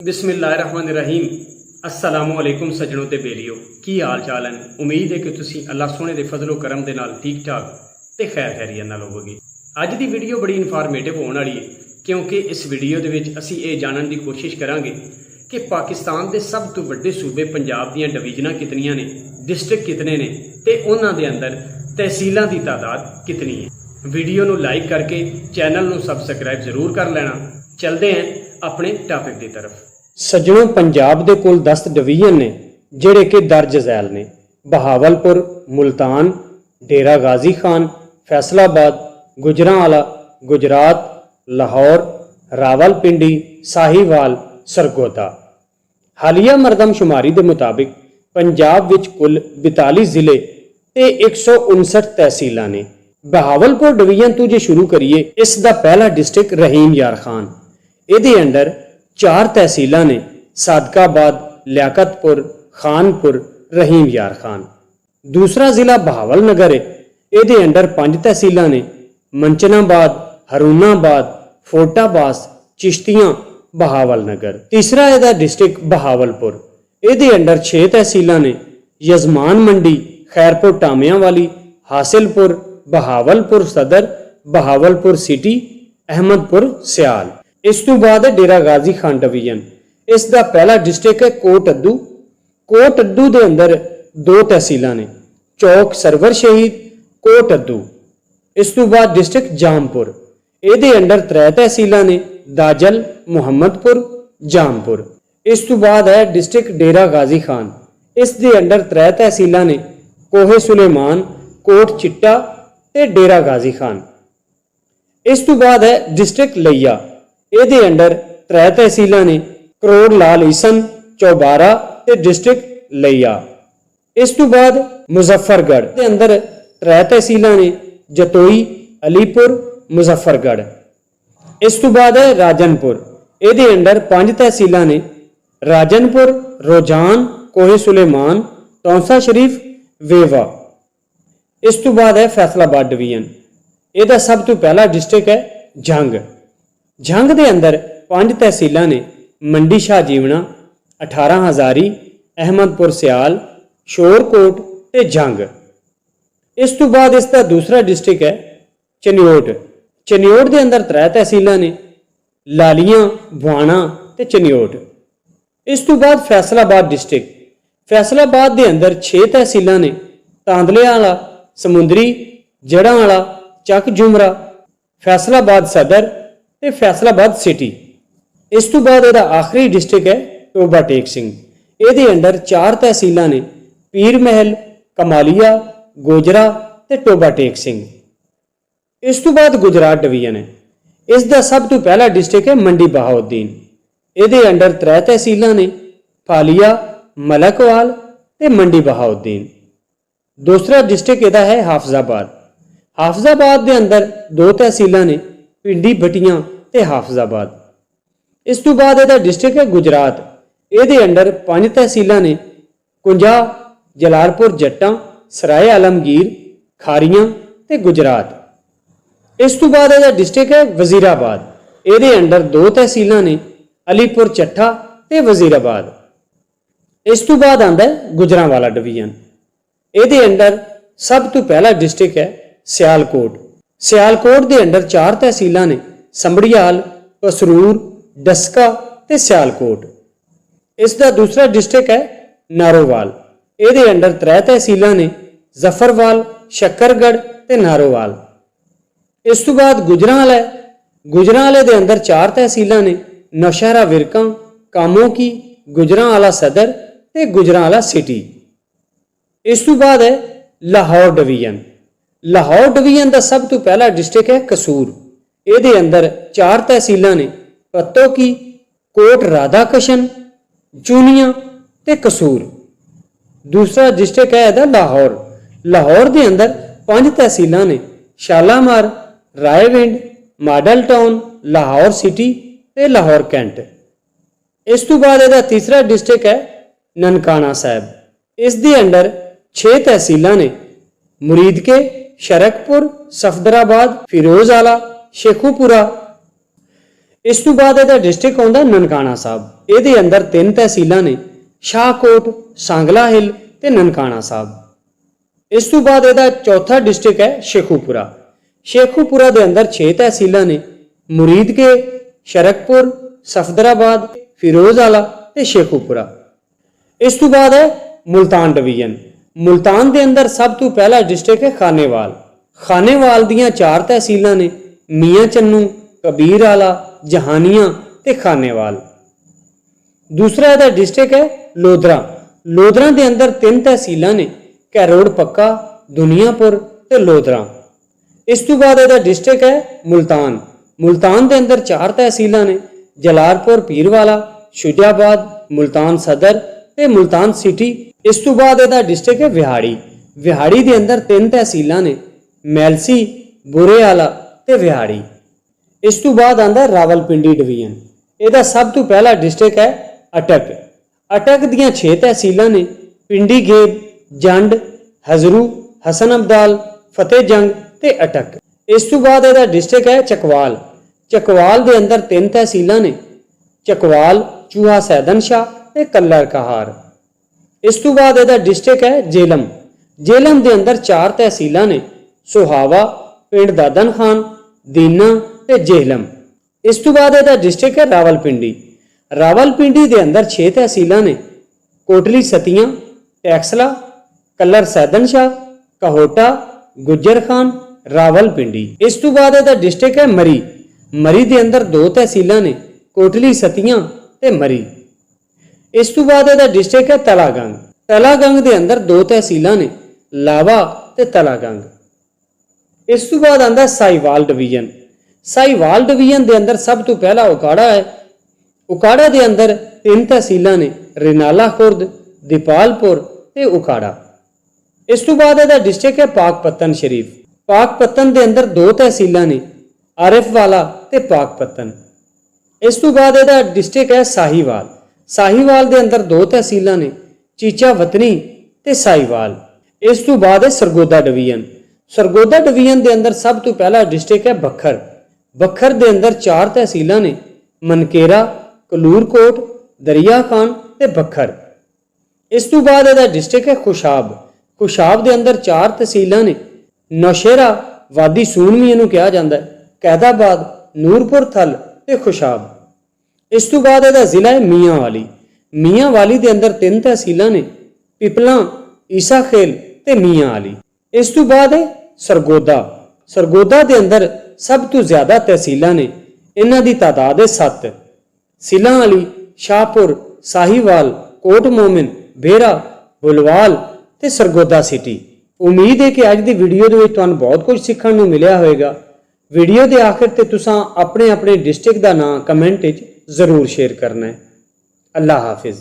बिस्मिल्लाहिर्रहमानिर्रहीम। अस्सलामुअलैकुम सज्जनों ते बेलियो, की हाल चाल है। उम्मीद है कि तुसी अल्लाह सोने के फजलो करम दे नाल ठीक ठाक ते खैर खैरियत नाल होवोगे। अज की वीडियो बड़ी इनफॉर्मेटिव होने वाली है, क्योंकि इस वीडियो दे विच असी ये जानने की कोशिश करांगे कि पाकिस्तान के सब तो वड्डे सूबे पंजाब दीयां डिवीजनां कितनियां ने, डिस्ट्रिक्ट कितने ने ते उन्हां दे अंदर तहसीलां की तादाद कितनी है। वीडियो नूं लाइक करके चैनल नूं सबसक्राइब जरूर कर लेना। चलते हैं अपने टॉपिक की तरफ। सज्जनों, पंजाब दे कुल 10 डिवीजन ने जिहड़े कि दर्ज झैल ने। बहावलपुर, मुल्तान, डेरा गाजी खान, फैसलाबाद, गुजरांवाला, गुजरात, लाहौर, रावलपिंडी, साहिवाल, सरगोदा। हालिया मरदमशुमारी के मुताबिक पंजाब विच कुल 42 जिले ते 159 तहसीलां ने। बहावलपुर डिवीजन तो जे शुरू करिए, इसका पहला डिस्ट्रिक्ट रहीम यार खान। इहदे अंडर 4 तहसीलां ने, सादकाबाद, लियाकतपुर, खानपुर, रहीम यार खान। दूसरा जिला बहावल नगर है। इहदे अंडर 5 तहसीलां ने, मंचनाबाद, हरूनाबाद, फोटाबास, चिश्तियां, बहावल नगर। तीसरा इहदा डिस्ट्रिक्ट बहावलपुर। इहदे अंडर 6 तहसीलां ने, यजमान मंडी, खैरपुर टामियां वाली, हासिलपुर, बहावलपुर सदर, बहावलपुर सिटी, अहमदपुर सियाल। इस तो बाद है डेरा गाजी खान डिवीजन। इसका पहला डिस्ट्रिक्ट है कोट अद्दू। कोट अद्दू के अंदर 2 तहसीलां ने, चौक सरवर शहीद, कोट अद्दू। इस तो बाद डिस्ट्रिक्ट जामपुर। इहदे अंडर 3 तहसीलां ने, दाजल, मुहम्मदपुर, जामपुर। इस तो बाद है डिस्ट्रिक्ट डेरा गाजी खान। इस दे अंडर 3 तहसीलां ने, कोहे सुलेमान, कोट चिट्टा ते डेरा गाजी खान। इस तो बाद है डिस्ट्रिक्ट लिया। इहदे अंडर 3 तहसीलां ने, करोड़ लाल ईसन, चौबारा ते डिस्ट्रिक्ट लिया। इस तो बाद मुजफ्फरगढ़ के अंदर 3 तहसीलां ने, जतोई, अलीपुर, मुजफ्फरगढ़। इस तो बाद है राजनपुर। इहदे अंडर 5 तहसीलां ने, राजनपुर, रोजान, कोहे सुलेमान, तौंसा शरीफ, वेवा। इस तो बाद है फैसलाबाद डिवीजन। इहदा सब तो पहला डिस्ट्रिक्ट है जंग। जंग के अंदर 5 तहसीलां ने, मंडी शाह जीवना, 18 हजारी, अहमदपुर सियाल, शोरकोट ते जंग। इस तो बाद इसका दूसरा डिस्ट्रिक्ट है चनियोट। चनियोट के अंदर 3 तहसीलां ने, लालियां, बुआना ते चनियोट। इस तो बाद फैसलाबाद डिस्ट्रिक्ट। फैसलाबाद के अंदर 6 तहसीलां ने, तांदलेवाला, समुंदरी, जड़ांवाला, चक जुमरा, फैसलाबाद सदर ते फैसलाबाद सिटी। इस तो बाद इसका आखिरी डिस्ट्रिक्ट है टोबा टेक सिंह। इहदे अंडर 4 तहसीलां ने, पीर महल, कमालिया, गोजरा ते टोबा टेक सिंह। इस तो बाद गुजरात डिवीजन है। इसका सब तो पहला डिस्ट्रिक्ट है मंडी बहाउद्दीन। इहदे अंडर 3 तहसीलां ने, फालिया, मलकवाल ते मंडी बहाउद्दीन। दूसरा डिस्ट्रिक्ट इहदा है हाफजाबाद। हाफजाबाद के अंदर 2 तहसीलां ने, पिंडी भटियां ते हाफजाबाद। इस तो बाद इसका डिस्ट्रिक्ट है गुजरात। इहदे अंडर 5 तहसीलां ने, कुंजा, जलालपुर जट्टां, सराय आलमगीर, खारियां ते गुजरात। इस तो बाद इसका डिस्ट्रिक्ट है वजीराबाद। इहदे अंडर 2 तहसीलां ने, अलीपुर चट्ठा ते वजीराबाद। इस तो बाद आंदा है गुजरांवाला डिवीजन। इहदे अंडर सब तो पहला डिस्ट्रिक्ट है सियालकोट। सियालकोट के अंडर 4 तहसीलां ने, संभड़ियाल, पसरूर, डस्का ते सियालकोट। इसका दूसरा डिस्ट्रिक्ट है नारोवाल। इहदे अंडर 3 तहसीलां ने, जफरवाल, शक्करगढ़ ते नारोवाल। इस तो बाद गुजरांवाला है। गुजरांवाले के अंदर 4 तहसीलां ने, नौशहरा विरकां, कामोकी, गुजरांवाला सदर ते गुजरांवाला सिटी। इस तो बाद है लाहौर डिवीजन। लाहौर डिवीजन का सब तो पहला डिस्ट्रिक्ट है कसूर। इहदे अंदर 4 तहसीलां ने, पत्तोकी, कोट राधाकशन, चूनिया ते कसूर। दूसरा डिस्ट्रिक्ट है इहदा लाहौर। लाहौर के अंदर 5 तहसीलां ने, Shalamar, Raiwind, Model Town, Lahore city ते लाहौर कैंट। इस तो बाद इसका तीसरा डिस्ट्रिक्ट है ननकाना साहब। इस दे अंडर 6 तहसीलां ने, मुरीदके, शरकपुर, सफदराबाद, फिरोज आला, शेखुपुरा। ਇਸ ਤੋਂ ਬਾਅਦ ਇਹਦਾ ਡਿਸਟ੍ਰਿਕਟ ਆਉਂਦਾ ਨਨਕਾਣਾ ਸਾਹਿਬ। ਇਹਦੇ ਅੰਦਰ 3 ਤਹਿਸੀਲਾਂ ਨੇ, ਸ਼ਾਹਕੋਟ, सांगला हिल ਤੇ ਨਨਕਾਣਾ ਸਾਹਿਬ। ਇਸ ਤੋਂ ਬਾਅਦ ਇਹਦਾ ਚੌਥਾ ਡਿਸਟ੍ਰਿਕਟ ਹੈ ਸ਼ੇਖੂਪੁਰਾ। ਸ਼ੇਖੂਪੁਰਾ ਦੇ ਅੰਦਰ 6 ਤਹਿਸੀਲਾਂ ਨੇ, ਮੁਰੀਦਕੇ, ਸ਼ਰਕਪੁਰ, ਸਫਦਰਾਬਾਦ, ਫਿਰੋਜ਼ਆਲਾ ਤੇ ਸ਼ੇਖੂਪੁਰਾ। ਇਸ ਤੋਂ ਬਾਅਦ ਹੈ ਮੁਲਤਾਨ ਡਿਵੀਜ਼ਨ। ਮੁਲਤਾਨ ਦੇ ਅੰਦਰ ਸਭ ਤੋਂ ਪਹਿਲਾ ਡਿਸਟ੍ਰਿਕਟ ਹੈ ਖਾਨੇਵਾਲ। ਖਾਨੇਵਾਲ ਦੀਆਂ 4 ਤਹਿਸੀਲਾਂ ਨੇ, ਮੀਆਂ ਚੰਨੂ, ਕਬੀਰ ਆਲਾ, ਜਹਾਨੀਆਂ ਤੇ ਖਾਨੇਵਾਲ। ਦੂਸਰਾ ਇਹਦਾ ਡਿਸਟ੍ਰਿਕਟ ਹੈ ਲੋਧਰਾ। ਲੋਧਰਾ ਦੇ ਅੰਦਰ 3 ਤਹਿਸੀਲਾਂ ਨੇ, कैरोड़ पक्का, दुनियापुर ते लोधरा। इस तो बाद ਇਹਦਾ डिस्ट्रिक्ट है मुल्तान। मुल्तान के अंदर 4 तहसीलां ने, जलालपुर, पीरवाला, शुजाबाद, मुल्तान सदर ते मुल्तान सिटी। इस तो बाद ਇਹਦਾ डिस्ट्रिक्ट है विहाड़ी। विहाड़ी के अंदर 3 तहसीलां ने, मैलसी, बुरेआला ते विहाड़ी। इस तो बाद आंदा रावलपिंडी डिवीजन। ਇਹਦਾ सब तो पहला डिस्ट्रिक्ट है अटक। अटक ਦੀਆਂ 6 तहसीलां ने, पिंडी गेब, जंड, हजरू, हसन अब्दाल, फतेह जंग ते अटक। इस तो बाद ਇਹਦਾ डिस्ट्रिक्ट है चकवाल। चकवाल के अंदर 3 तहसीलां ने, चकवाल, चूहा सैदन शाह ते कल्लर कहार। इस तो बाद ਇਹਦਾ डिस्ट्रिक्ट है जेलम। जेलम के अंदर 4 तहसीलां ने, सुहावा, पिंड दादन खान, दीना ते जेहलम। इस तो बाद ਇਹਦਾ डिस्ट्रिक्ट है रावलपिंडी। रावलपिंडी के अंदर 6 तहसीलां ने, कोटली सतियां, टैक्सला, कलर सैदन शाह, कहोटा, गुज्जर खान, रावलपिंडी। इस तो बाद ਇਹਦਾ डिस्ट्रिक्ट है मरी। मरी के अंदर 2 तहसीलां ने, कोटली सतियां ते मरी। इस तो बाद ਇਹਦਾ डिस्ट्रिक्ट है तलागंग। तलागंग के अंदर 2 तहसीलां ने, लावा ते तलागंग। इस तो बाद आंदा साहिवाल डिवीजन। साहिवाल डिवीजन के अंदर सब तो पहला उकाड़ा है। उकाड़ा के अंदर 3 तहसीलां ने, रिनाला खुर्द, दीपालपुर ते उकाड़ा। इस तो बाद ਇਹਦਾ डिस्ट्रिक्ट है पाकपतन शरीफ। पाकपतन के अंदर 2 तहसीलां ने, आरिफवाला ते पाकपतन। इस तो बाद ਇਹਦਾ डिस्ट्रिक्ट है साहिवाल। साहिवाल के अंदर 2 तहसीलां ने, चीचा वतनी ते साहिवाल। इस तो बाद है सरगोदा डिवीजन। सरगोदा डिवीजन के अंदर सब तो पहला डिस्ट्रिक्ट है बखर। बखर के अंदर 4 तहसीलां ने, मनकेरा, कलूरकोट, दरिया खान ते बखर। इस तो बाद ਇਹਦਾ डिस्ट्रिक्ट है खुशाब। खुशाब के अंदर 4 तहसीलां ने, नौशेरा, वादी सूनमी इहनूं कहा जाता है, कैदाबाद, नूरपुर थल ते खुशाब। इस तो बाद ਇਹਦਾ जिला है मियांवाली। मियांवाली के अंदर 3 तहसीलां ने, पिपला, ईसा खेल ते मियांवाली। इस तो बाद है सरगोदा। सरगोदा के अंदर सब तो ज्यादा तहसीलां ने, इन्हां दी तादाद है 7। सिलां वाली, शाहपुर, साहिवाल, कोट मोमिन, बेरा, बुलवाल ते सरगोदा सिटी। उम्मीद है कि अज की वीडियो दे विच तुहानूं बहुत कुछ सीखण नूं मिलिया होएगा। वीडियो के आखिर ते तुसां अपने अपने डिस्ट्रिक्ट का नाम कमेंट विच जरूर शेयर करना है। अल्लाह हाफिज़।